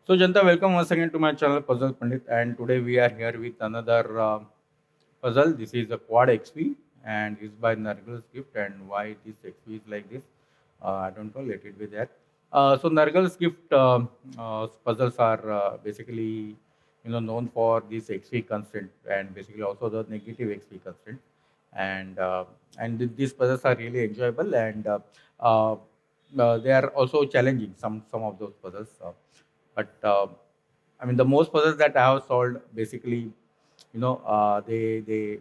So Janta, welcome once again to my channel Puzzle Pandit, and today we are here with another puzzle. This is a quad XP and is by NurglesGift. And why this XP is like this, I don't know. Let it be there. So NurglesGift puzzles are basically known for this XP constant and basically also the negative XP constant, and these puzzles are really enjoyable and uh, they are also challenging. Some of those puzzles. But I mean, the most puzzles that I have solved, basically, they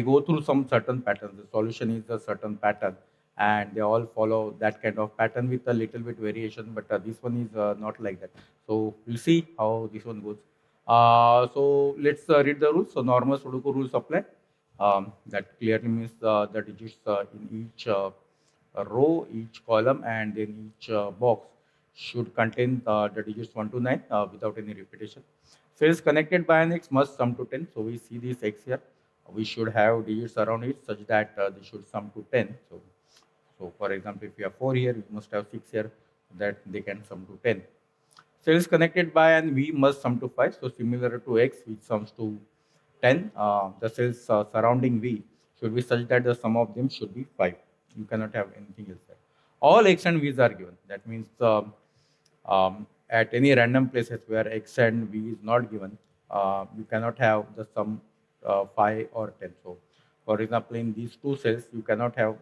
go through some certain patterns. The solution is a certain pattern, and they all follow that kind of pattern with a little bit variation. But this one is not like that. So we'll see how this one goes. So let's read the rules. So normal Sudoku rules apply. That clearly means the digits in each row, each column, and in each box should contain the digits 1 to 9 without any repetition. Cells connected by an X must sum to 10. So we see this X here. We should have digits around it such that they should sum to 10. So for example, if you have 4 here, you must have 6 here that they can sum to 10. Cells connected by an V must sum to 5. So similar to X, which sums to 10, the cells surrounding V should be such that the sum of them should be 5. You cannot have anything else there. All X and V's are given. That means at any random places where X and V is not given, you cannot have the sum 5 or 10. So, for example, in these two cells, you cannot have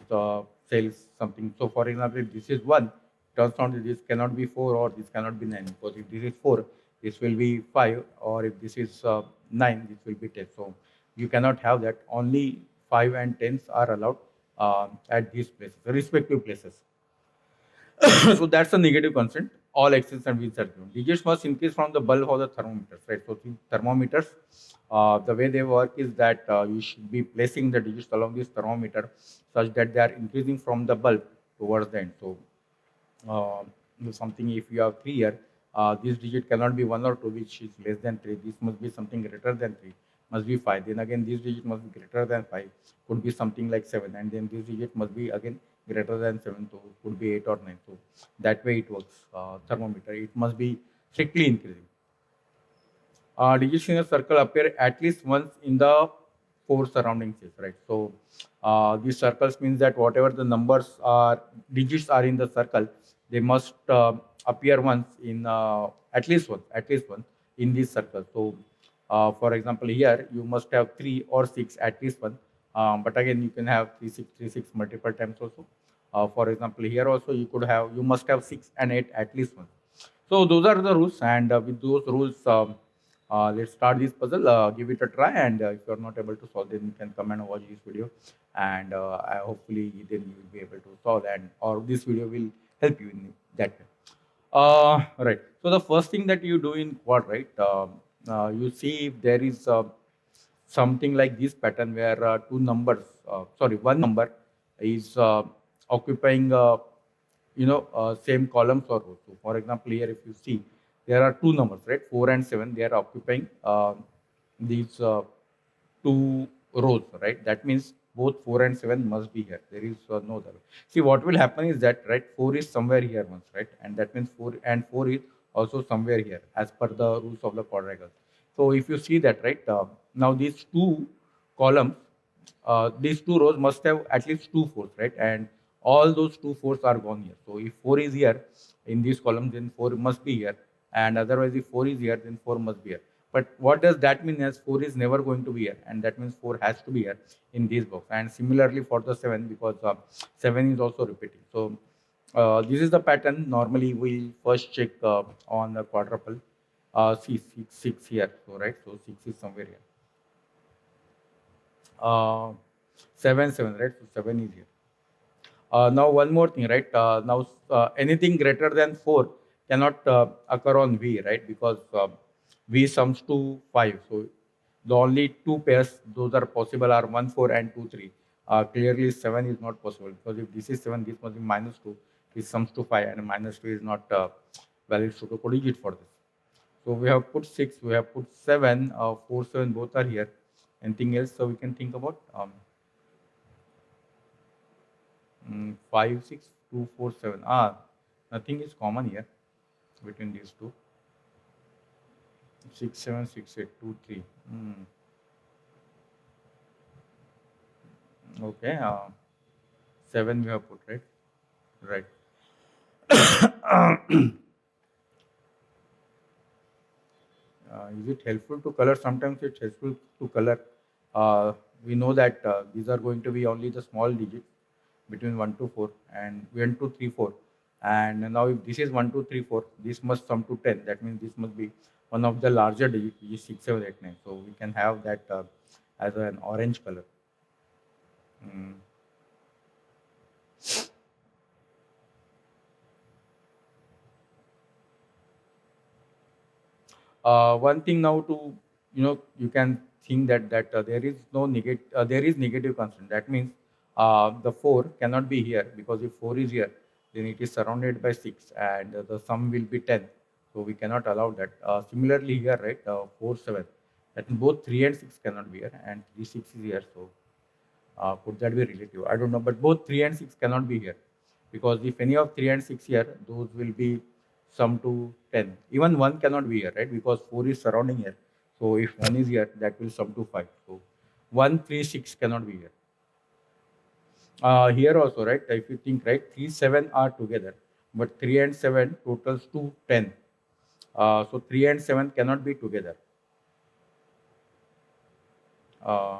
the cells something. So, for example, if this is 1, turns out that this cannot be 4 or this cannot be 9. Because if this is 4, this will be 5, or if this is 9, this will be 10. So, you cannot have that. Only 5 and 10s are allowed at these places, respective places. So that's a negative constant. All x's and v's are given. Digits must increase from the bulb of the thermometers, right? So thermometers, the way they work is that you should be placing the digits along this thermometer such that they are increasing from the bulb towards the end. So uh, something, if you have 3 here, this digit cannot be 1 or 2, which is less than 3. This must be something greater than 3, must be 5. Then again, this digit must be greater than 5, could be something like 7. And then this digit must be again greater than 7, so could be 8 or 9. So that way it works. Thermometer, it must be strictly increasing. Digits in a circle appear at least once in the 4 surrounding cells, right? So these circles means that whatever the numbers are, digits are in the circle, they must appear once in at least once in this circle. So for example, here you must have 3 or 6 at least one, but again you can have 3 6 3 6 multiple times also. For example, here also you must have 6 and 8 at least once. So those are the rules, and with those rules, let's start this puzzle. Give it a try, and if you are not able to solve, then you can come and watch this video, and hopefully then you will be able to solve, and or this video will help you in that way. Right. So the first thing that you do in quad, right? You see if there is something like this pattern where one number is occupying same columns or rows. So for example, here if you see, there are two numbers, right? 4 and 7. They are occupying these two rows, right? That means both 4 and 7 must be here. There is no other way. See, what will happen is that, right, 4 is somewhere here once, right? And that means 4 and 4 is also somewhere here as per the rules of the quadrilateral. So if you see that, right, now these two columns, these two rows must have at least two fours, right? And all those two fours are gone here. So if 4 is here in this column, then 4 must be here. And otherwise, if 4 is here, then 4 must be here. But what does that mean? As 4 is never going to be here, and that means 4 has to be here in this box. And similarly for the 7, because 7 is also repeating. So this is the pattern. Normally, we first check on the quadruple. See 6 here. So right, so 6 is somewhere here. Uh, 7 7, right? So 7 is here. Now one more thing, right? Now anything greater than 4 cannot occur on V, right? Because V sums to 5. So the only two pairs those are possible are 1 4 and 2 3. Clearly 7 is not possible, because if this is 7, this must be minus 2. This sums to 5, and minus 2 is not valid Sudoku digit for this. So we have put 6, we have put 7, 4 7 both are here. Anything else so we can think about? 5 6 2 4 7. Nothing is common here. between these two. 6 7 6 8 2 3. Okay. 7 we have put, right? Right. Is it helpful to color? Sometimes it's helpful to color. Uh, we know that these are going to be only the small digits between 1 to 4 and 1 to 3 4. And now if this is 1 2 3 4, this must sum to 10. That means this must be one of the larger digits, which is 6 7 8 9. So we can have that as an orange color. Mm. One thing now to, you can think that there is negative constant. That means the 4 cannot be here, because if 4 is here, then it is surrounded by 6, and the sum will be 10. So we cannot allow that. Similarly here, right, 4 7, that means both 3 and 6 cannot be here, and 3 6 is here. So could that be relative? I don't know, but both 3 and 6 cannot be here, because if any of 3 and 6 here, those will be sum to 10. Even 1 cannot be here, right? Because 4 is surrounding here. So if 1 is here, that will sum to 5. So 1 3 6 cannot be here. Here also, right? If you think, right, 3 7 are together, but 3 and 7 totals to 10. So 3 and 7 cannot be together. Uh,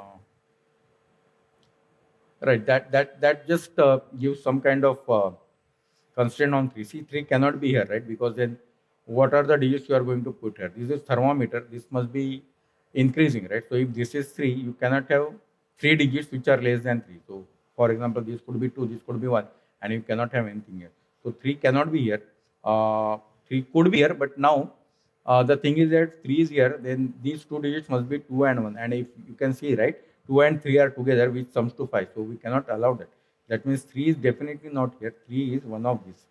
right. That just gives some kind of constraint on 3. See, 3 cannot be here, right? Because then what are the digits you are going to put here? This is thermometer. This must be increasing, right? So if this is 3, you cannot have 3 digits which are less than 3. So for example, this could be 2, this could be 1, and you cannot have anything here. So 3 cannot be here. 3 could be here, but now the thing is that 3 is here, then these two digits must be 2 and 1. And if you can see, right, 2 and 3 are together, which sums to 5. So we cannot allow that. That means 3 is definitely not here. 3 is one of these.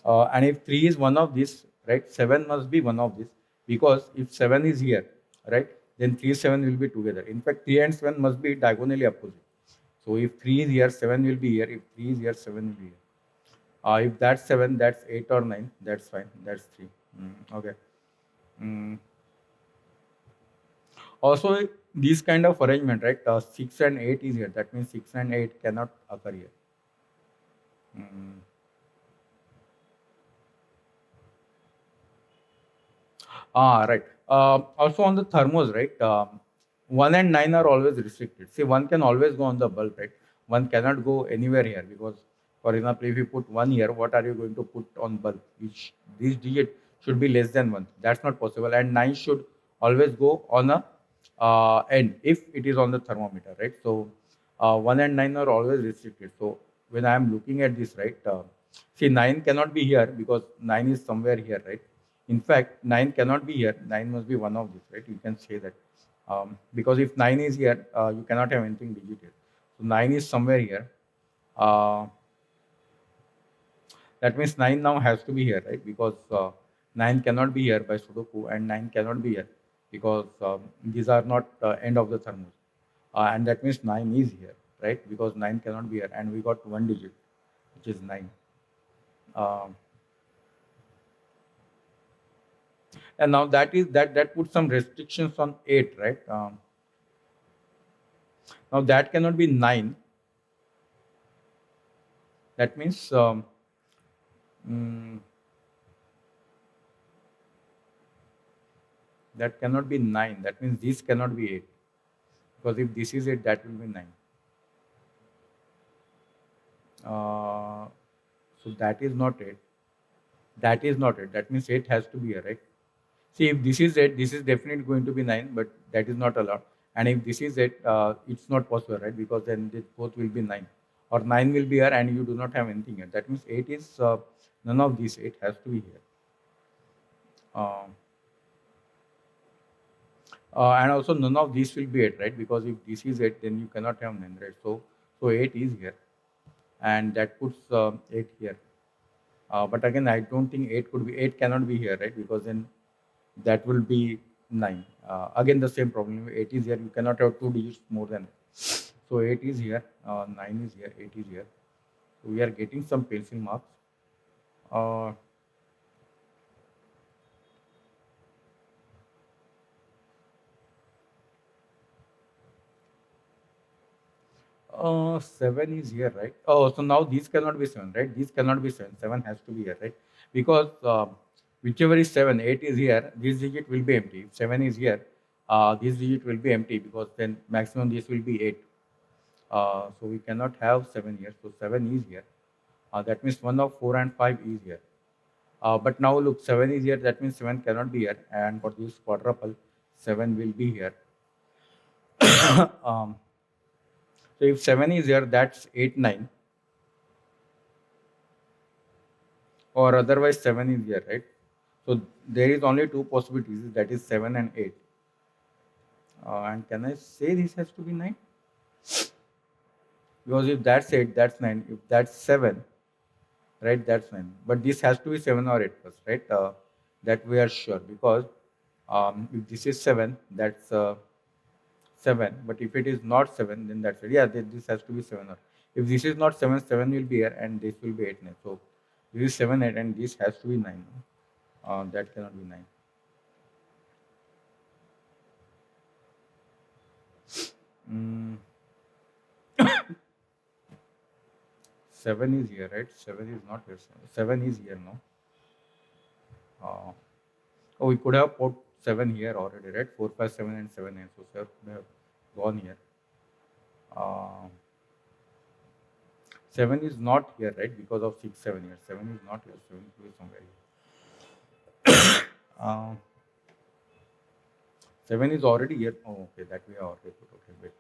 And if 3 is one of these, right, 7 must be one of these. Because if 7 is here, right, then 3 7 will be together. In fact, 3 and 7 must be diagonally opposite. So if 3 is here, 7 will be here. If 3 is here, 7 will be here. If that's 7, that's 8 or 9. That's fine. That's 3. Okay. Mm. Also, this kind of arrangement, right? 6 and 8 is here. That means 6 and 8 cannot occur here. Mm. Right. Also on the thermos, right? 1 and 9 are always restricted. See, 1 can always go on the bulb, right? 1 cannot go anywhere here, because, for example, if you put 1 here, what are you going to put on bulb? Which this digit should be less than 1. That's not possible. And 9 should always go on a end if it is on the thermometer, right? So 1 and 9 are always restricted. So when I am looking at this, right, see, 9 cannot be here, because 9 is somewhere here, right? In fact, 9 cannot be here. 9 must be one of these, right? You can say that. Because if 9 is here, you cannot have anything digital. So 9 is somewhere here. Uh, that means 9 now has to be here, right? Because 9 cannot be here by Sudoku, and 9 cannot be here, because these are not end of the thermos. And that means 9 is here, right? Because 9 cannot be here. And we got one digit, which is 9. Um, and now that puts some restrictions on 8, right? Now that cannot be 9. That means mm, that cannot be 9. That means this cannot be 8, because if this is 8, that will be 9. Uh, so that is not 8. That is not 8. That means 8 has to be here, right? See, if this is 8, this is definitely going to be 9, but that is not allowed. And if this is 8, it's not possible, right? Because then this both will be 9. Or 9 will be here, and you do not have anything here. That means 8 is none of these 8 has to be here. Um, and also none of these will be 8, right? Because if this is 8, then you cannot have 9, right? So 8 is here, and that puts 8 here. But again, I don't think 8 could be 8 cannot be here, right? Because then that will be 9. Again, the same problem. 8 is here. You cannot have two digits more than it. So 8 is here. 9 is here. 8 is here. So we are getting some pencil marks. Uh, 7 is here, right? Oh, so now these cannot be 7, right? These cannot be 7. 7 has to be here, right? Because whichever is 7, 8 is here, this digit will be empty. If 7 is here, this digit will be empty because then maximum this will be 8. So we cannot have 7 here. So 7 is here. That means 1 of 4 and 5 is here. But now look, 7 is here. That means 7 cannot be here. And for this quadruple, 7 will be here. um, so if 7 is here, that's 8, 9. Or otherwise 7 is here, right? So there is only two possibilities, that is 7 and 8. And can I say this has to be 9? Because if that's 8, that's 9. If that's 7, right, that's 9. But this has to be 7 or 8 first, right? That we are sure, because if this is 7, that's 7. But if it is not 7, then that's it. Yeah, this has to be 7. Or if this is not 7, 7 will be here and this will be 8, 9. So this is 7, 8 and this has to be 9. That cannot be 9. Mm, 7 is here, right? 7 is not here. 7 is here, no? Uh, oh, we could have put 7 here already, right? 4, 5, 7 and 7, 9. So 7 could have gone here. Uh, 7 is not here, right? Because of 6, 7 here. 7 is not here. 7 could be somewhere here. Uh, 7 is already here. Oh, okay. That we have already put. Okay, wait.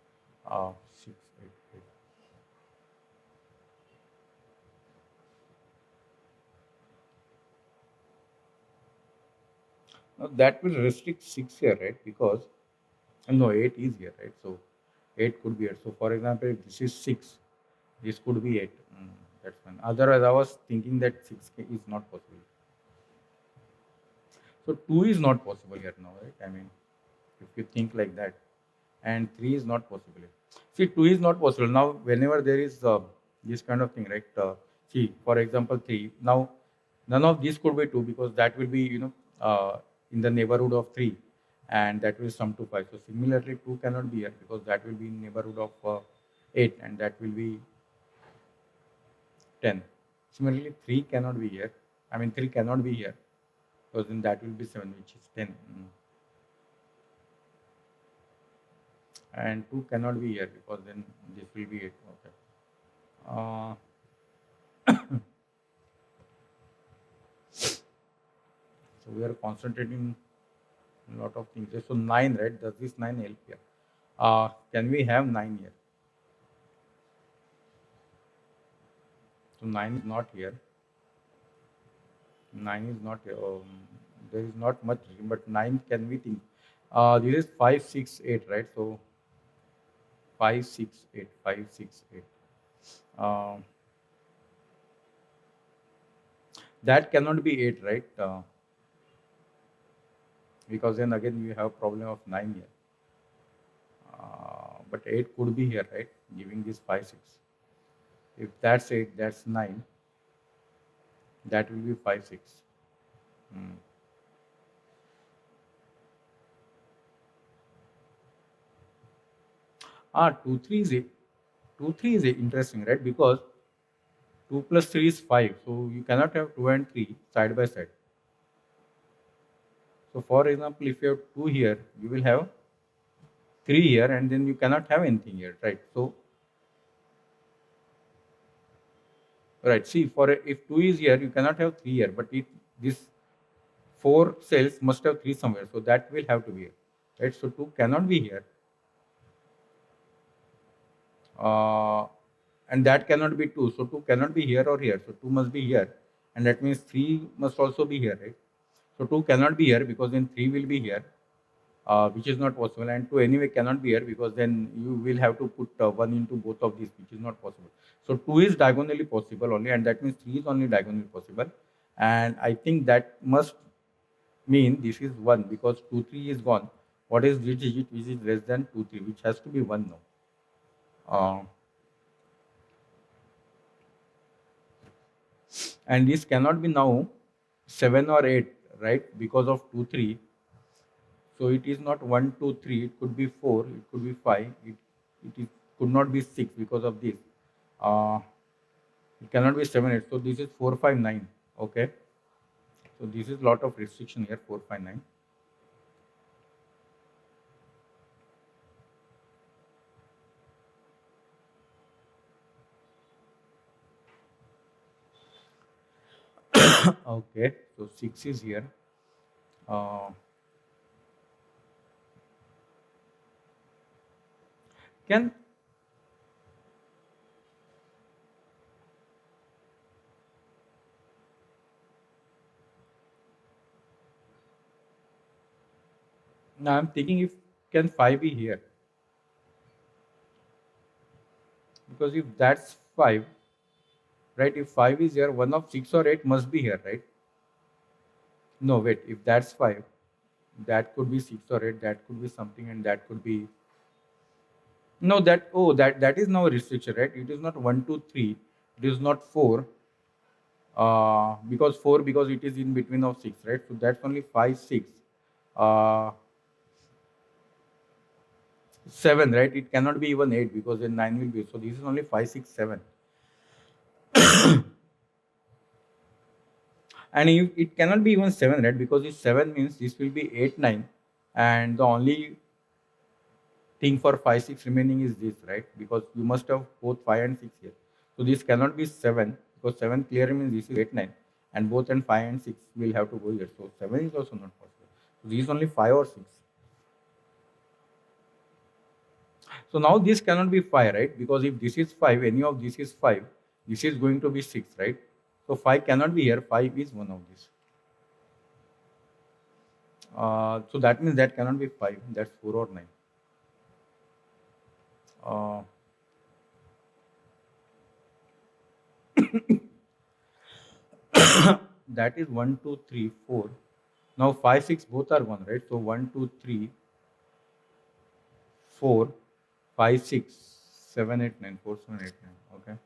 6, 8, 8. Now that will restrict 6 here, right? Because no, 8 is here, right? So 8 could be here. So for example, if this is 6, this could be 8. That's fine. Otherwise, I was thinking that 6 is not possible. So 2 is not possible here now, right? I mean, if you think like that, and 3 is not possible. See, 2 is not possible. Now, whenever there is this kind of thing, right? See, for example, 3. Now, none of these could be 2 because that will be, in the neighborhood of 3 and that will sum to 5. So, similarly, 2 cannot be here because that will be in neighborhood of 8 and that will be 10. Similarly, 3 cannot be here. I mean, 3 cannot be here because then that will be 7, which is 10. And 2 cannot be here because then this will be 8. Okay. Uh, so we are concentrating a lot of things. So 9, right? Does this 9 help here? Can we have 9 here? So 9 is not here. 9 is not here. There is not much, but 9 can we think? This is 5, 6, 8, right? So 5, 6, 8, 5, 6, 8. That cannot be 8, right? Because then again we have problem of 9 here. But 8 could be here, right? Giving this 5, 6. If that's 8, that's 9. That will be 5, 6. 2, 3 is it. 2, 3 is interesting, right? Because 2 plus 3 is 5. So you cannot have 2 and 3 side by side. So for example, if you have 2 here, you will have 3 here and then you cannot have anything here, right? So, right, see, if 2 is here, you cannot have 3 here, but this 4 cells must have 3 somewhere. So that will have to be here, right? So 2 cannot be here. And that cannot be 2. So 2 cannot be here or here. So 2 must be here. And that means 3 must also be here, right? So 2 cannot be here because then 3 will be here, which is not possible. And 2 anyway cannot be here because then you will have to put 1 into both of these, which is not possible. So 2 is diagonally possible only, and that means 3 is only diagonally possible. And I think that must mean this is 1 because 2, 3 is gone. What is this digit which is less than 2, 3, which has to be 1 now? And this cannot be now 7 or 8, right? Because of 2, 3. So it is not 1, 2, 3. It could be 4. It could be 5. It is could not be 6 because of this. Uh, it cannot be 7 8. So this is 459. Okay. So this is lot of restriction here, 459. Okay. So 6 is here. Uh, can Now I'm thinking if can 5 be here? Because if that's 5, right? If 5 is here, one of 6 or 8 must be here, right? No, wait. If that's 5, that could be 6 or 8. That could be something, and that could be no. That is now a restriction, right? It is not 1, 2, 3. It is not 4. Because 4 because it is in between of 6, right? So that's only 5, 6. Uh, 7, right? It cannot be even 8 because then 9 will be. So this is only 5, 6, 7. And it cannot be even 7, right? Because if 7 means this will be 8, 9. And the only thing for 5, 6 remaining is this, right? Because you must have both 5 and 6 here. So this cannot be 7 because 7 clearly means this is 8, 9. And both and 5 and 6 will have to go here. So 7 is also not possible. So this is only 5 or 6. So now this cannot be 5, right? Because if this is 5, any of this is 5, this is going to be 6, right? So 5 cannot be here. 5 is one of these. So that means that cannot be 5. That's 4 or 9. Uh, that is 1, 2, 3, 4. Now 5, 6 both are 1, right? So 1, 2, 3, 4, 5, 6, 7, 8, 9, 4, 7, 8, 9. Okay.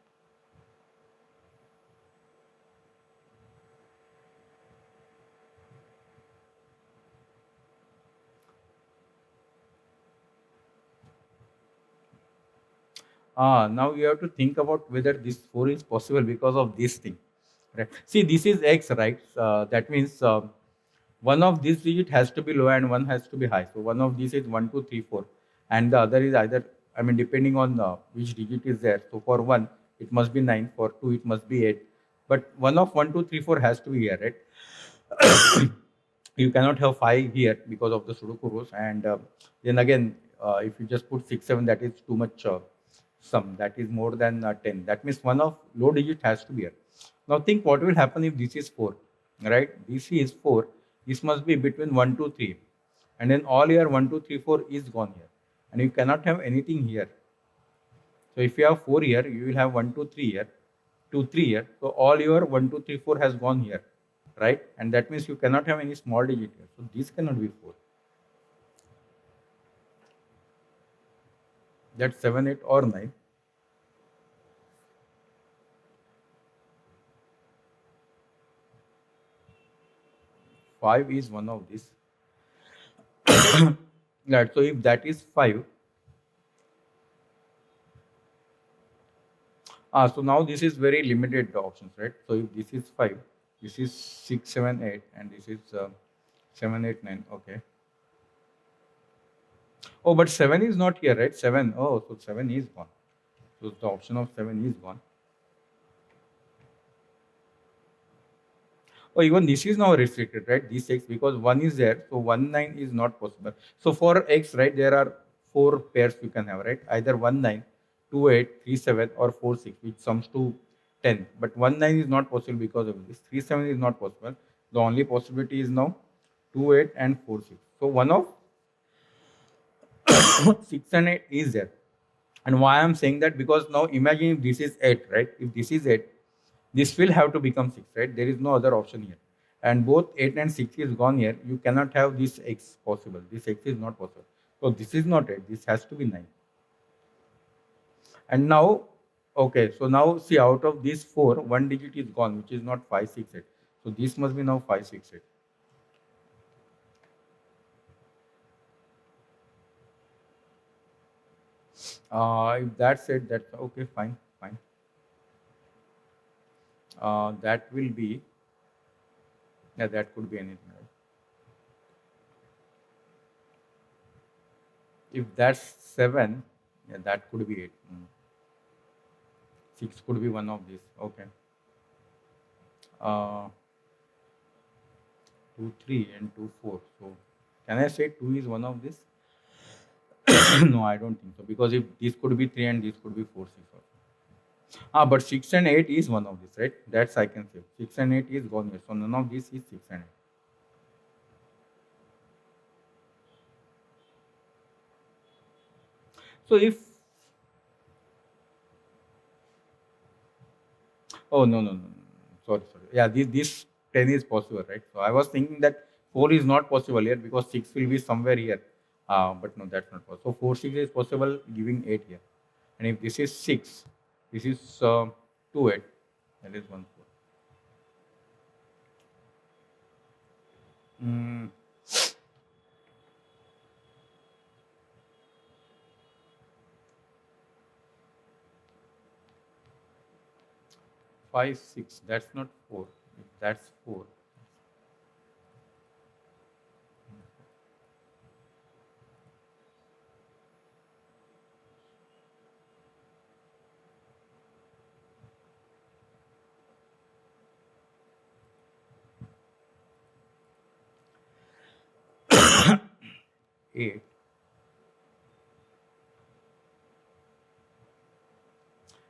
Now you have to think about whether this 4 is possible because of this thing. Right. See, this is x, right? That means one of these digit has to be low and one has to be high. So one of these is 1, 2, 3, 4, and the other is either, I mean, depending on which digit is there. So for 1, it must be 9. For 2, it must be 8. But one of 1, 2, 3, 4 has to be here, right? You cannot have 5 here because of the Sudoku rules. And then again, if you just put 6, 7, that is too much sum. That is more than 10. That means one of low digit has to be here. Now think what will happen if this is 4, right? This is 4. This must be between 1, 2, 3. And then all your 1, 2, 3, 4 is gone here. And you cannot have anything here. So if you have 4 here, you will have 1, 2, 3 here, 2, 3 here. So all your 1, 2, 3, 4 has gone here, right? And that means you cannot have any small digit here. So this cannot be 4. That's 7, 8 or 9. 5 is one of these. Right. So if that is 5, so now this is very limited options, right? So if this is 5, this is 6, 7, 8, and this is 7, 8, 9. Okay. Oh, but 7 is not here, right? 7. Oh, so 7 is gone. So the option of 7 is gone. Oh, even this is now restricted, right? This x, because 1 is there, so 1, 9 is not possible. So for x, right, there are 4 pairs you can have, right? Either 1, 9, 2, 8, 3, 7, or 4, 6, which sums to 10. But 1, 9 is not possible because of this. 3, 7 is not possible. The only possibility is now 2, 8, and 4, 6. So one of 6 and 8 is there. And why I'm saying that? Because now imagine if this is 8, right? If this is 8, this will have to become 6, right? There is no other option here. And both 8 and 6 is gone here. You cannot have this x possible. This x is not possible. So this is not 8. This has to be 9. And now, okay, so now see, out of these 4, one digit is gone, which is not 5, 6, 8. So this must be now 5, 6, 8. If that's it, that's okay, fine, fine. That will be, yeah, that could be anything, right? If that's 7, yeah, that could be 8. 6 could be one of these. Okay. Uh, 2, 3, and 2, 4. So, can I say 2 is one of this? No, I don't think so. Because if this could be 3 and this could be 4, 6 also. But 6 and 8 is one of this, right? That's I can say. 6 and 8 is gone here. So, none of this is 6 and 8. So, if oh, no, no, no, no. Sorry, sorry. Yeah, this 10 is possible, right? So I was thinking that 4 is not possible here because 6 will be somewhere here. But no, that's not possible. So 4, 6 is possible, giving 8 here. And if this is 6, this is 2, 8. That is 1, 4. 5, 6. That's not 4. If that's 4. 8.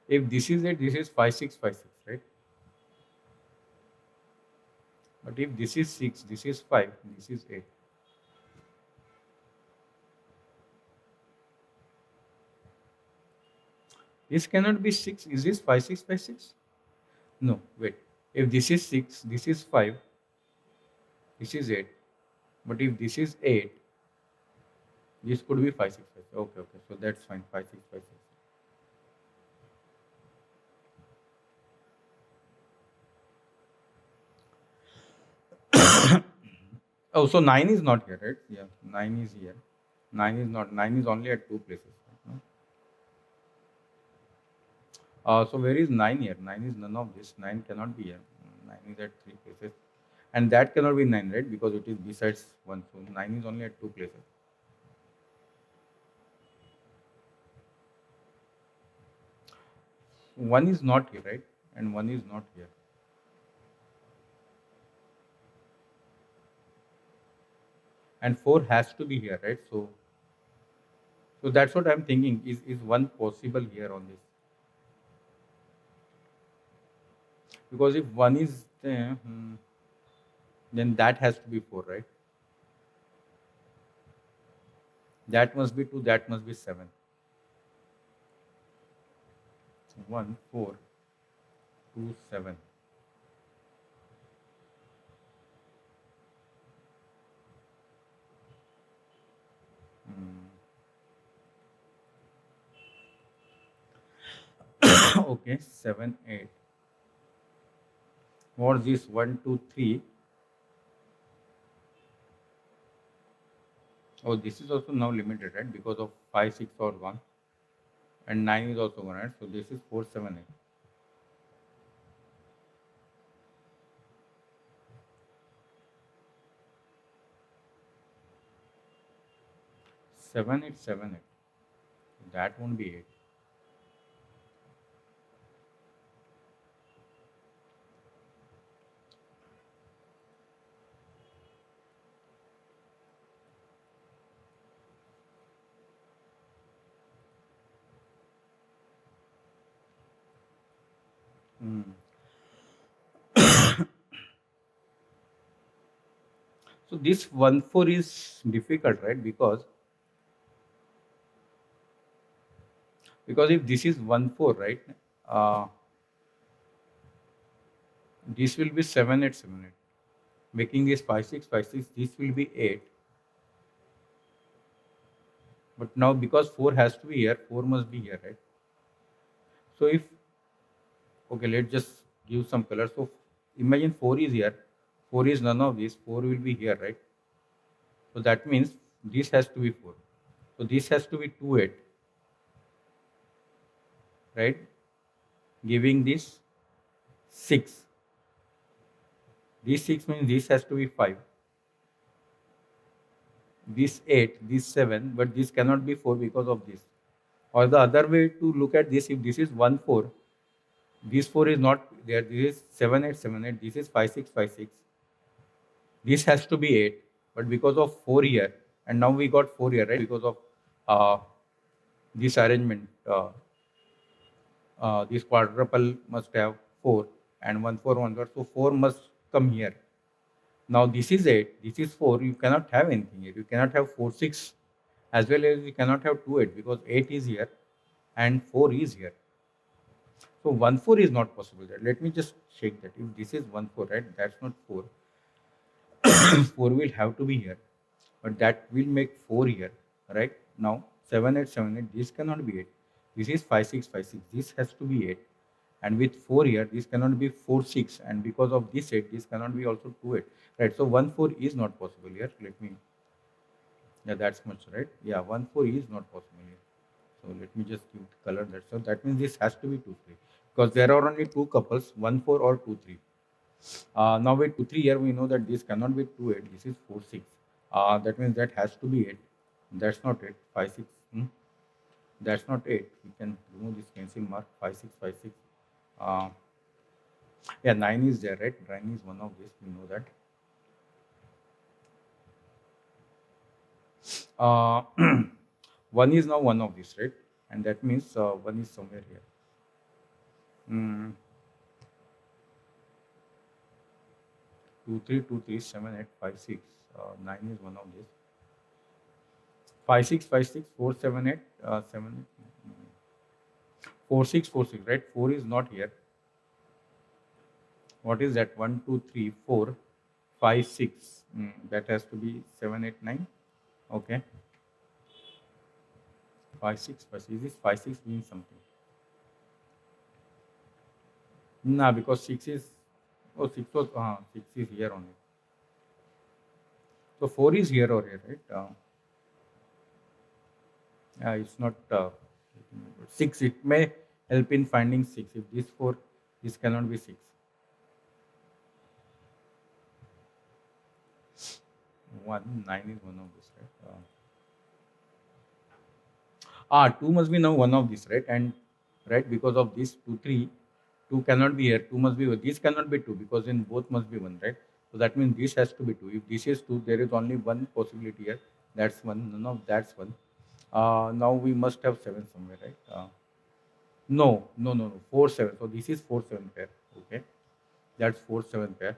If this is 8, this is 5, 6, 5, 6, right? But if this is 6, this is 5, this is 8. This cannot be 6. Is this 5, 6, 5, 6? No, wait. If this is 6, this is 5, this is 8. But if this is 8, this could be 5, 6, 5. Okay, okay. So that's fine. 5, 6, 5, 6. Oh, so 9 is not here, right? Yeah, 9 is here. 9 is not. 9 is only at two places. No? So where is 9 here? 9 is none of this. 9 cannot be here. 9 is at three places. And that cannot be 9, right? Because it is besides 1. So 9 is only at two places. 1 is not here, right? And 1 is not here. And 4 has to be here, right? So that's what I'm thinking. Is 1 possible here on this? Because if 1 is there, then that has to be 4, right? That must be 2, that must be 7. 1, 4, 2, 7. Okay, 7, 8. What's this? 1, 2, 3. Oh, this is also now limited, right? Because of 5, 6 or 1. And 9 is also 1, right? So this is 4, 7, 8. 7, 8, 7, 8. That won't be 8. Hmm. So this 1, 4 is difficult, right? Because if this is 1, 4, right? Uh, this will be 7, 8, 7, 8. Making this 5, 6, 5, 6. This will be 8. But now because 4 has to be here, 4 must be here, right? So if, okay, let's just give some color. So imagine 4 is here. 4 is none of this. 4 will be here, right? So that means this has to be 4. So this has to be 2, 8. right? Giving this 6. This 6 means this has to be 5. This 8, this 7, but this cannot be 4 because of this. Or the other way to look at this, if this is 1 4, this 4 is not there. This is 7 8 7 8. This is 5 6 5 6. This has to be 8, but because of 4 here, and now we got 4 here, right? Because of uh, this arrangement, this quadruple must have 4 and 1 4 1 4. So 4 must come here. Now this is 8, this is 4. You cannot have anything here. You cannot have 4 6, as well as you cannot have 2 8, because 8 is here and 4 is here. So 1 4 is not possible there. Let me just check that. If this is 1 4, right? That's not 4. 4 will have to be here, but that will make 4 here, right? Now 7 8 7 8, this cannot be 8. This is 5 6 5 6. This has to be 8, and with 4 here, this cannot be 4 6, and because of this 8, this cannot be also 2 8, right? So 1 4 is not possible here. Let me, yeah, that's much, right? Yeah, 1 4 is not possible here. So let me just give color that. So that means this has to be 2 3, because there are only two couples, 1 4 or 2 3. Now with 2 3 here, we know that this cannot be 2 8. This is 4 6. That means that has to be 8. That's not 8. 5 6. That's not 8. We can remove this cancel mark. 5 6 5 6. Uh, yeah, 9 is there, right? 9 is one of this. We know that. Uh, 1 is now one of this, right? And that means 1 is somewhere here. Mm, 2 3 2 3 7 8 5 6. 9 is one of this. 5 6 5 6 4 7 8 7 4 6 4 6, right? 4 is not here. What is that? 1 2 3 4 5 6. That has to be 7 8 9. Okay. 5 6 5 6. This 5 6 means something. Nah, because 6 is, oh, 6 was 6 is here only. So 4 is here or here, right? It's not 6. It may help in finding 6. If this 4, this cannot be 6. 1 9 is one of this, right? 2 must be now one of this, right? And right, because of this 2 3, 2 cannot be here. 2 must be, this cannot be 2, because in both must be 1, right? So that means this has to be 2. If this is 2, there is only one possibility here. That's 1. None of that's 1. Now we must have 7 somewhere, right? No, no, no, no. 4 7. So this is 4 7 pair. Okay, that's 4 7 pair.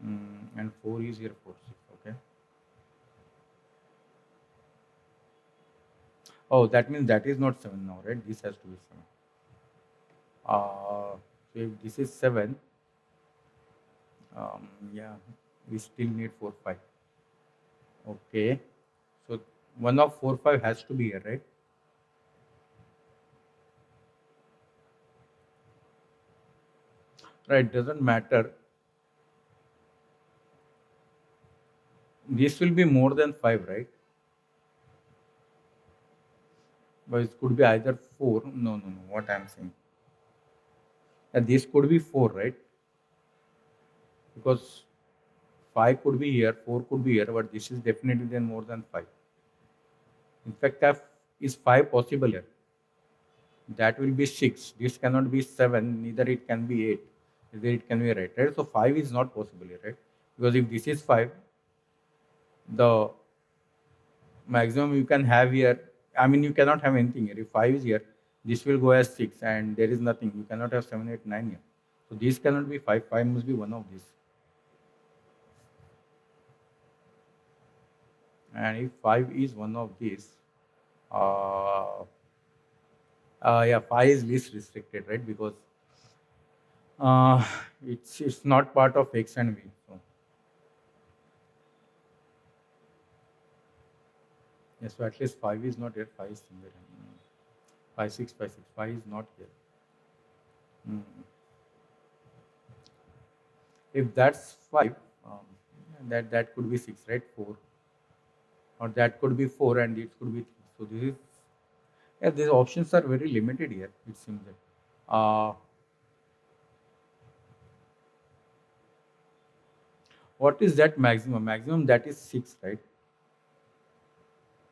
And 4 is here 4 6. Okay. Oh, that means that is not 7 now, right? This has to be 7. So if this is 7, yeah, we still need 4 5. Okay. So one of 4 5 has to be here, right? Right, doesn't matter. This will be more than 5, right? But it could be either 4. No, no, no. What I'm saying. This could be 4, right? Because 5 could be here, 4 could be here, but this is definitely then more than 5. In fact, is 5 possible here? That will be 6. This cannot be 7, neither it can be 8. Neither it can be right. So 5 is not possible here, right? Because if this is 5, the maximum you can have here, I mean, you cannot have anything here. If 5 is here, this will go as 6, and there is nothing. You cannot have 7, 8, 9 here. So this cannot be 5. 5 must be one of these. And if 5 is one of these, uh, yeah, 5 is least restricted, right? Because uh, it's not part of X and V. So yes, so at least 5 is not here. 5 is somewhere. 5 6 5 6. 5 is not here. Mm. If that's 5, that could be 6, right? 4, or that could be 4, and it could be 3. So this is Yeah, these options are very limited here, it seems that. Uh, what is that maximum? Maximum that is 6, right?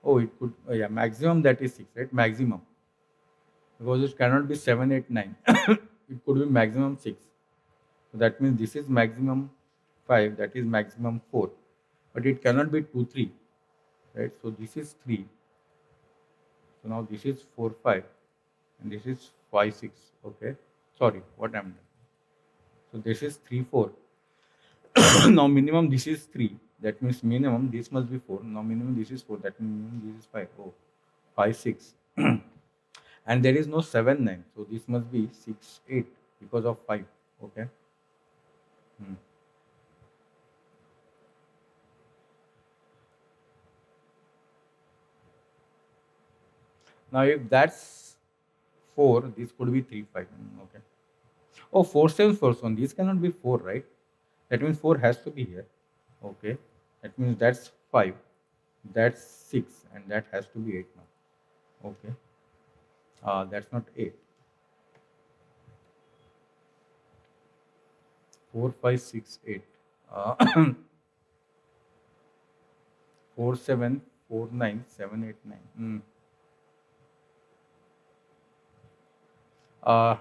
Oh, it could, yeah, maximum that is 6, right? Maximum. Because it cannot be 7, 8, 9. It could be maximum 6. So that means this is maximum 5, that is maximum 4. But it cannot be 2, 3, right? So this is 3. So now this is 4, 5. And this is 5, 6. Okay. Sorry, what I'm done. So this is 3, 4. Now minimum this is 3. That means minimum this must be 4. Now minimum this is 4. That means minimum this is 5. Oh, 5, 6. And there is no 7, 9. So this must be 6, 8 because of 5. Okay. Hmm. Now if that's 4, this could be 3, 5. Okay. Oh, 4, 7, 4. So this cannot be 4, right? That means 4 has to be here. Okay. That means that's 5. That's 6. And that has to be 8 now. Okay. That's not 8. 4, 5, 6, 8. Uh, 4, 7, 4, 9, 7, 8, 9. Uh,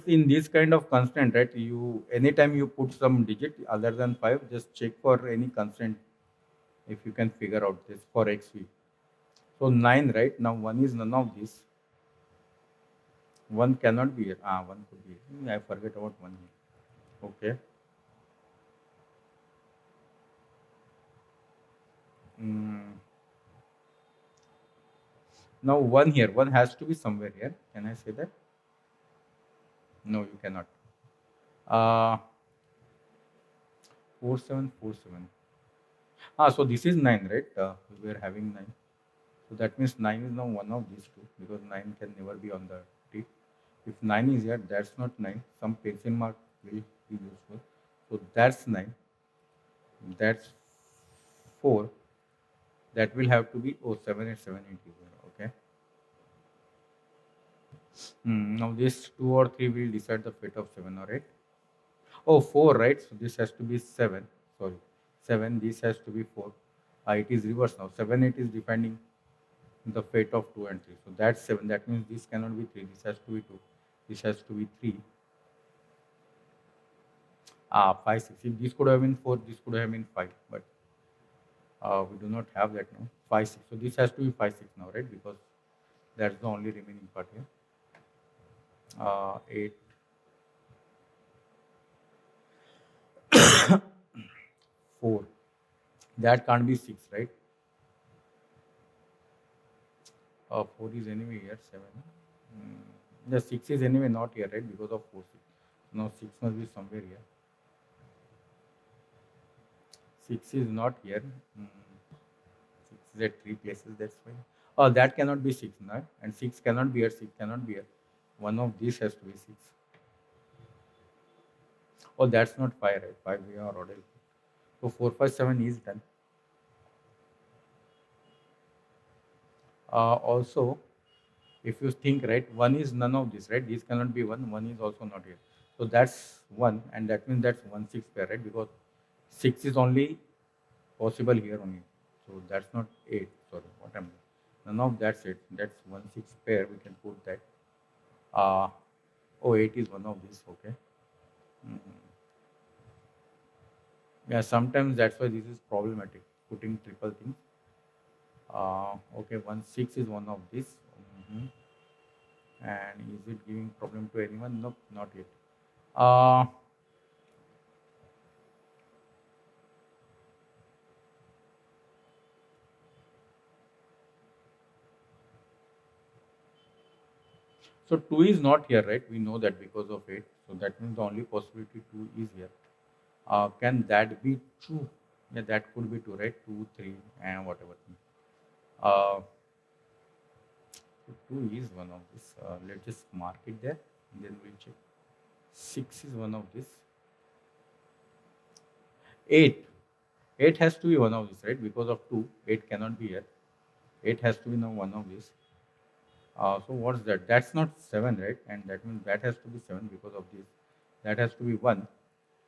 in this kind of constraint, right? You anytime you put some digit other than 5, just check for any constraint if you can figure out this for XV. So 9, right? Now 1 is none of this. 1 cannot be here. 1 could be here. I forget about 1 here. Okay. Mm. Now 1 here. 1 has to be somewhere here. Can I say that? No, you cannot. Uh, 4, 7, 4, 7. So this is 9, right? We were having 9. So that means 9 is now one of these two because 9 can never be on the tip. If 9 is here, that's not 9. Some pencil mark will be useful. So that's 9. That's 4. That will have to be 7, 8, 7, 8 is here. Okay. Now this 2 or 3 will decide the fate of 7 or 8. Oh, 4, right? So this has to be 7. Sorry. 7. This has to be 4. It is reverse now. 7, 8 is defining the fate of 2 and 3. So that's 7. That means this cannot be 3. This has to be 2. This has to be 3. 5, 6. If this could have been 4, this could have been 5. But we do not have that now. 5, 6. So this has to be 5, 6 now, right? Because that's the only remaining part here. 8, 4. That can't be 6, right? 4 is anyway here. 7. The 6 is anyway not here, right? Because of 4, 6. Now 6 must be somewhere here. 6 is not here. 6 is at 3 places, that's fine. Oh, that cannot be 6, no? And 6 cannot be here, 6 cannot be here. One of these has to be 6. Oh, that's not 5, right? 5 we are already. So 4, 5, 7 is done. Also, if you think, right, 1 is none of this, right? This cannot be 1, 1 is also not here. So that's 1, and that means that's 1, 6 pair, right? Because 6 is only possible here only. So that's not 8. Sorry, what am I? None of that's it. That's 1, 6 pair. We can put that. Uh, 8 is one of these. Okay. Mhm. Yeah, sometimes that's why this is problematic. Putting triple things. Okay, 1, 6 is one of these. Mhm. And is it giving problem to anyone? Nope, not yet. Uh, so 2 is not here, right? We know that because of 8. So that means the only possibility 2 is here. Can that be true? Yeah, that could be 2, right? 2, 3, and whatever. Uh, so 2 is one of this. Let's just mark it there. And then we'll check. 6 is one of this. 8. 8 has to be one of this, right? Because of 2, 8 cannot be here. 8 has to be now one of these. So what's that? That's not 7, right? And that means that has to be 7 because of this. That has to be 1.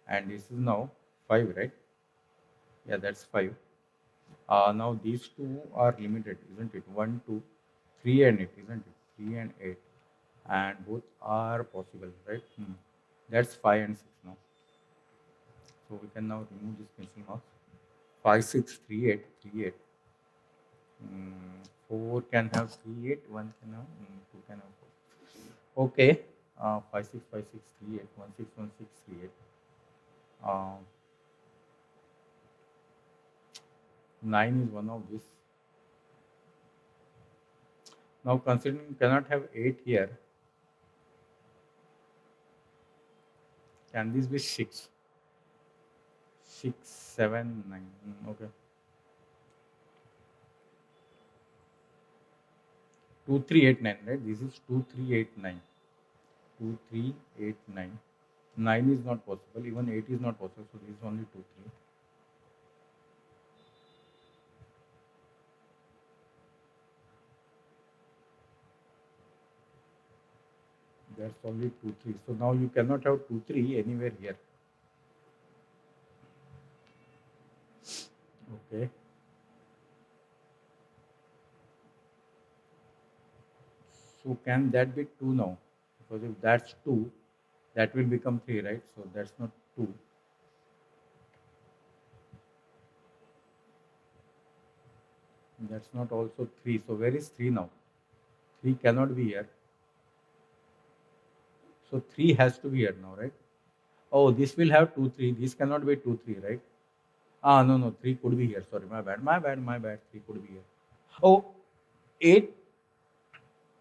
And this is now 5, right? Yeah, that's 5. Now these two are limited, isn't it? 1, 2, 3 and 8, isn't it? 3 and 8. And both are possible, right? That's 5 and 6 now. So we can now remove this pencil marks. 5, 6, 3, 8, 3, 8. 4 can have 3, 8, 1 can have, 2 can have 4. Okay. 5, 6, 5, 6, 3, 8, 1, 6, 1, 6, 3, 8. 9 is one of this. Now considering you cannot have 8 here, can this be 6? 6, 7, 9. Okay. 2, 3, 8, 9, right? This is 2, 3, 8, 9. 2, 3, 8, 9. 9 is not possible. Even 8 is not possible. So this is only 2, 3. That's only 2, 3. So now you cannot have 2, 3 anywhere here. Okay. So can that be 2 now? Because if that's 2, that will become 3, right? So that's not 2. That's not also 3. So where is 3 now? 3 cannot be here. So 3 has to be here now, right? Oh, this will have 2, 3. This cannot be 2, 3, right? No, no. 3 could be here. Sorry, my bad. My bad. My bad. 3 could be here. Oh, 8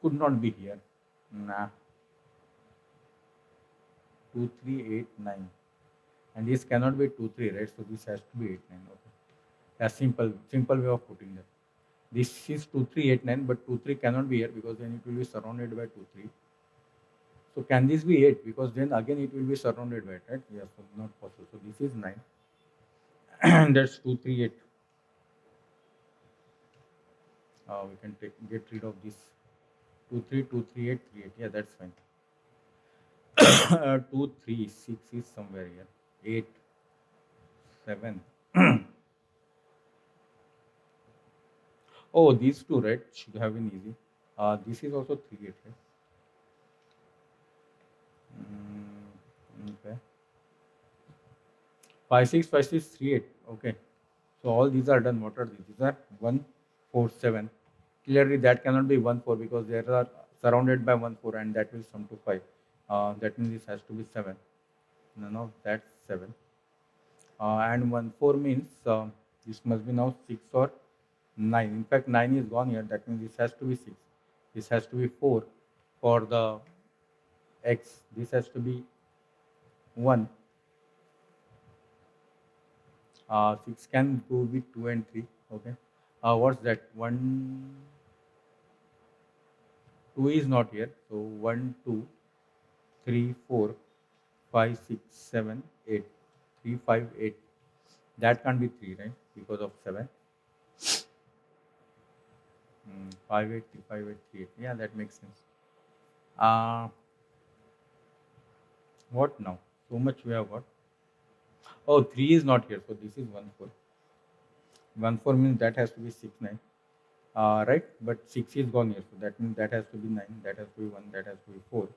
could not be here. Nah. 2, 3, 8, 9. And this cannot be 2, 3, right? So this has to be 8, 9. Okay. That's simple way of putting that. This is 2, 3, 8, 9, but 2, 3 cannot be here because then it will be surrounded by 2, 3. So can this be 8? Because then again it will be surrounded by it, right? Yes, so not possible. So this is 9. And that's 2, 3, 8. We can get rid of this 2, 3, 2, 3, 8, 3, 8. Yeah, that's fine. 2, 3, 6 is somewhere here. 8, 7. Oh, these two, right? Should have been easy. This is also 3, 8, right? Okay. 5, 6, 5, 6, 3, 8. Okay. So all these are done. What are these? These are 1, 4, 7. Clearly that cannot be 1, 4 because they are surrounded by 1, 4 and that will sum to 5. That means this has to be 7. None of that's 7. And 1, 4 means this must be now 6 or 9. In fact, 9 is gone here. That means this has to be 6. This has to be 4 for the x. This has to be 1. 6 can go with 2 and 3. Okay. What's that? 1, 2 is not here. So 1, 2, 3, 4, 5, 6, 7, 8. 3, 5, 8. That can't be 3, right? Because of 7. 5, 8, 3, 5, 8, 3, 8. Yeah, that makes sense. What now? So much we have got. Oh, 3 is not here. So this is 1, 4. 1, 4 means that has to be 6, 9. Right? But 6 is gone here. So that means that has to be 9. That has to be 1. That has to be 4.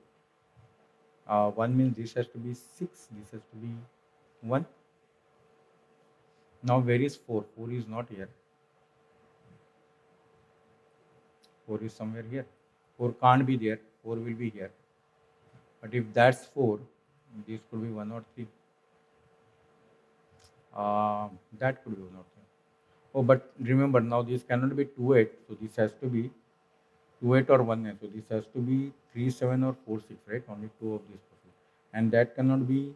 1 means this has to be 6. This has to be 1. Now where is 4? 4 is not here. 4 is somewhere here. 4 can't be there. 4 will be here. But if that's 4, this could be 1 or 3. That could be 1 or 3. Oh, but remember now this cannot be 2, 8. So this has to be 2, 8 or 1, 8. So this has to be 3, 7 or 4, 6, right? Only 2 of these possible. And that cannot be,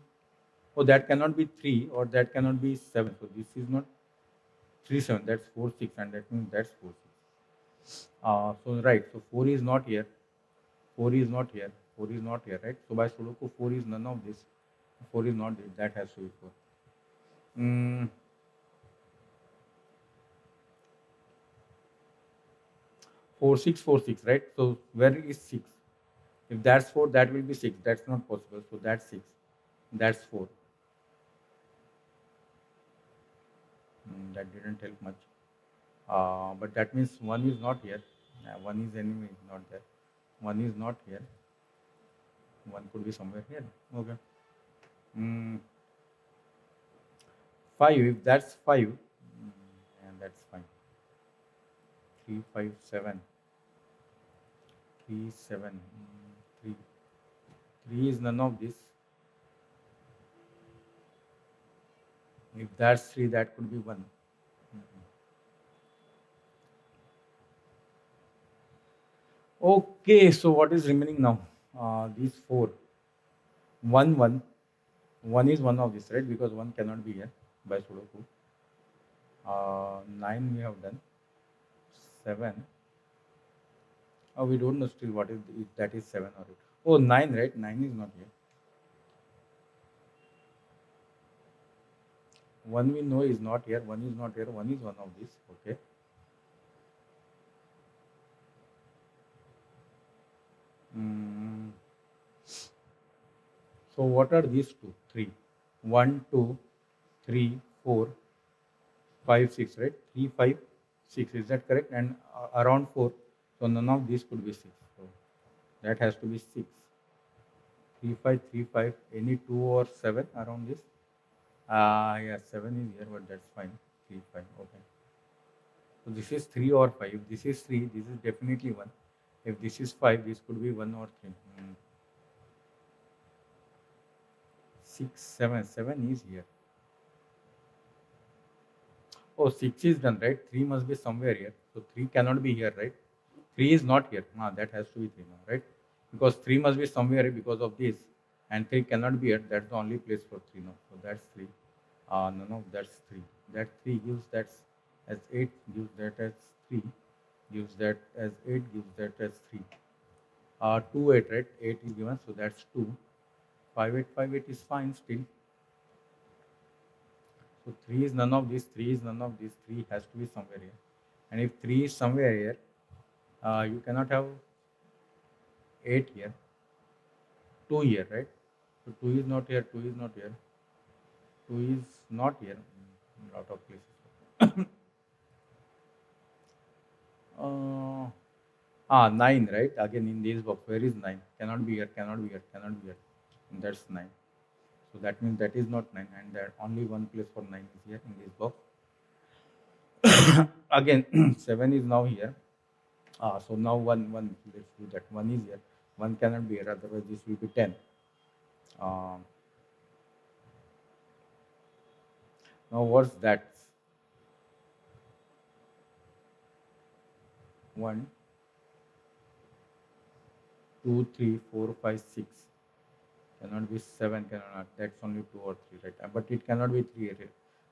oh, that cannot be 3 or that cannot be 7. So this is not 3, 7. That's 4, 6. And that means that's 4, 6. So right. So 4 is not here. 4 is not here. 4 is not here, right? So by Sudoku, 4 is none of this. 4 is not this. That has to be 4. 4, 6, 4, 6, right? So where is 6? If that's 4, that will be 6. That's not possible. So that's 6. That's 4. That didn't help much. But that means 1 is not here. 1 is anyway not there. 1 is not here. 1 could be somewhere here. Okay. Mm, 5, if that's 5, and that's fine. 3, 5, 7. 3, 7. 3. 3 is none of this. If that's 3, that could be 1. Okay, so what is remaining now? These 4. 1, 1. 1 is one of this, right? Because 1 cannot be here by Sudoku. 9 we have done. 7. Oh, we don't know still what is if that is 7 or 8. Oh, 9, right? 9 is not here. 1 we know is not here. 1 is not here. 1 is one of these. Okay. Mm, so what are these two? 3. 1, 2, 3, 4, 5, 6, right? 3, 5, 6. Is that correct? And around 4. So none of these could be 6. So that has to be 6. 3, 5, 3, 5. Any 2 or 7 around this? Yeah, 7 is here, but that's fine. 3, 5. Okay. So this is 3 or 5. If this is 3, this is definitely 1. If this is 5, this could be 1 or 3. 6, 7. 7 is here. Oh, 6 is done, right? 3 must be somewhere here. So 3 cannot be here, right? 3 is not here. That has to be 3 now, right? Because 3 must be somewhere because of this. And 3 cannot be here. That's the only place for 3 now. So that's 3. No, that's 3. That 3 gives that as 8, gives that as 3, gives that as 8, gives that as 3. 2, 8, right? 8 is given, so that's 2. 5, 8, 5, 8 is fine still. So 3 is none of these, 3 is none of these, 3 has to be somewhere here. And if 3 is somewhere here, you cannot have 8 here, 2 here, right? So 2 is not here, 2 is not here, 2 is not here in a lot of places. 9, right? Again in this box, where is 9? Cannot be here, cannot be here, cannot be here. And that's 9. So that means that is not 9, and that only one place for 9 is here in this box. Again, 7 is now here. So now 1, let's do that. 1 is here. 1 cannot be here, otherwise this will be 10. Um, Now what's that? 1, 2, 3, 4, 5, 6. Cannot be 7, cannot. That's only 2 or 3, right? But it cannot be 3,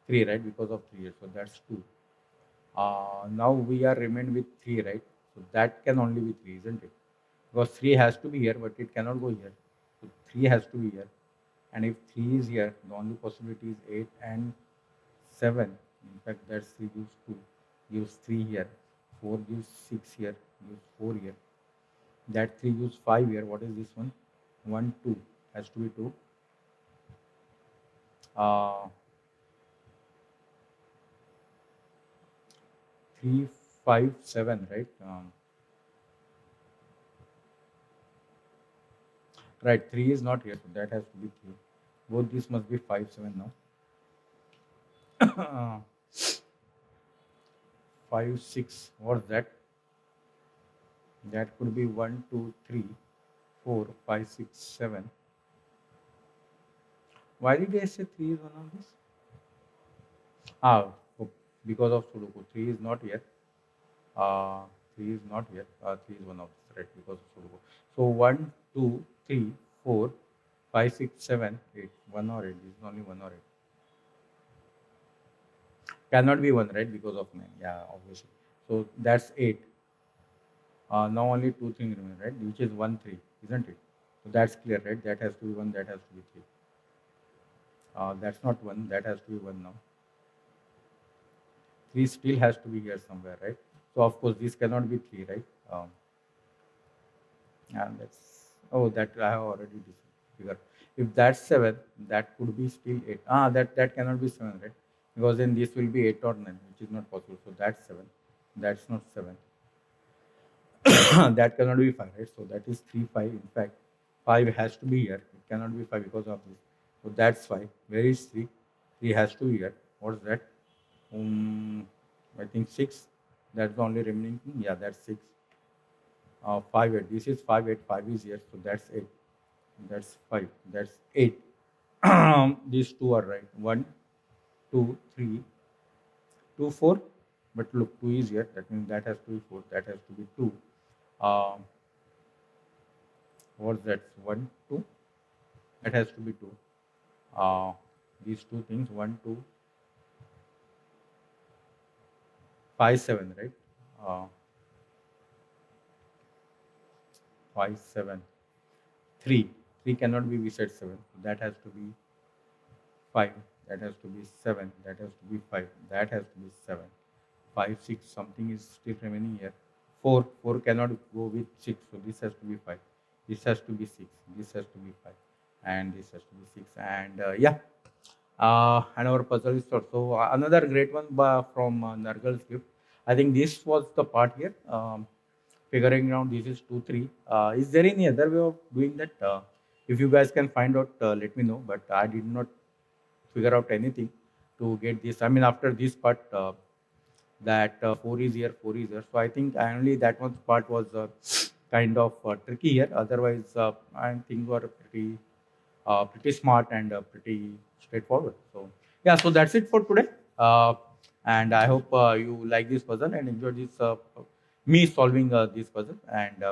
3, right? Because of 3 here. So that's 2. Now we are remained with 3, right? So that can only be 3, isn't it? Because 3 has to be here, but it cannot go here. So 3 has to be here. And if 3 is here, the only possibility is 8 and 7. In fact, that's 3 gives 2, gives 3 here. 4 gives 6 here, gives 4 here. That 3 gives 5 here. What is this one? 1, 2. Has to be 2. Uh, 3, 5, 7, right? Right, 3 is not here, so that has to be 3. Both these must be 5, 7 now. 5, 6, what's that? That could be 1, 2, 3, 4, 5, 6, 7. Why did I say 3 is one of these? Because of Sudoku. 3 is not here. 3 is not here. 3 is one of these, right? Because of Sudoku. So 1, 2, 3, 4, 5, 6, 7, 8. 1 or 8. This is only 1 or 8. Cannot be 1, right? Because of 9. Yeah, obviously. So that's 8. Now only 2 things remain, right? Which is 1, 3, isn't it? So that's clear, right? That has to be 1, that has to be 3. That's not 1, that has to be 1 now. 3 still has to be here somewhere, right? So of course this cannot be 3, right? Um, and that's, oh, that I have already figured. If that's 7, that could be still 8. That cannot be 7, right? Because then this will be 8 or 9, which is not possible. So that's 7. That's not 7. That cannot be 5, right? So that is 3, 5. In fact, 5 has to be here. It cannot be 5 because of this. So that's 5. Where is 3? 3 has to be here. What's that? I think 6. That's the only remaining thing. Yeah, that's 6. 5, 8. This is 5, 8. 5 is here. So that's 8. That's 5. That's 8. These two are right. 1, 2, 3, 2, 4. But look, 2 is here. That means that has to be 4. That has to be 2. Um, what's that? 1, 2. That has to be 2. Uh, these two things, 1, 2, 5, 7, right? Uh, 5, 7, 3. 3 cannot be beside 7. So that has to be 5. That has to be 7. That has to be 5. That has to be 7. 5, 6, something is still remaining here. 4. 4 cannot go with 6. So this has to be 5. This has to be 6. This has to be 5. And this has to be 6. And yeah. And our puzzle is solved. So another great one from NurglesGift. I think this was the part here. Figuring out this is 2, 3. Is there any other way of doing that? If you guys can find out, let me know. But I did not figure out anything to get this. I mean, after this part, that 4 is here, 4 is here. So I think only that one part was kind of tricky here. Otherwise, I think we are pretty smart and pretty straightforward. So yeah, so that's it for today. And I hope you like this puzzle and enjoy this me solving this puzzle. And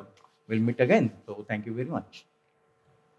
we'll meet again. So thank you very much.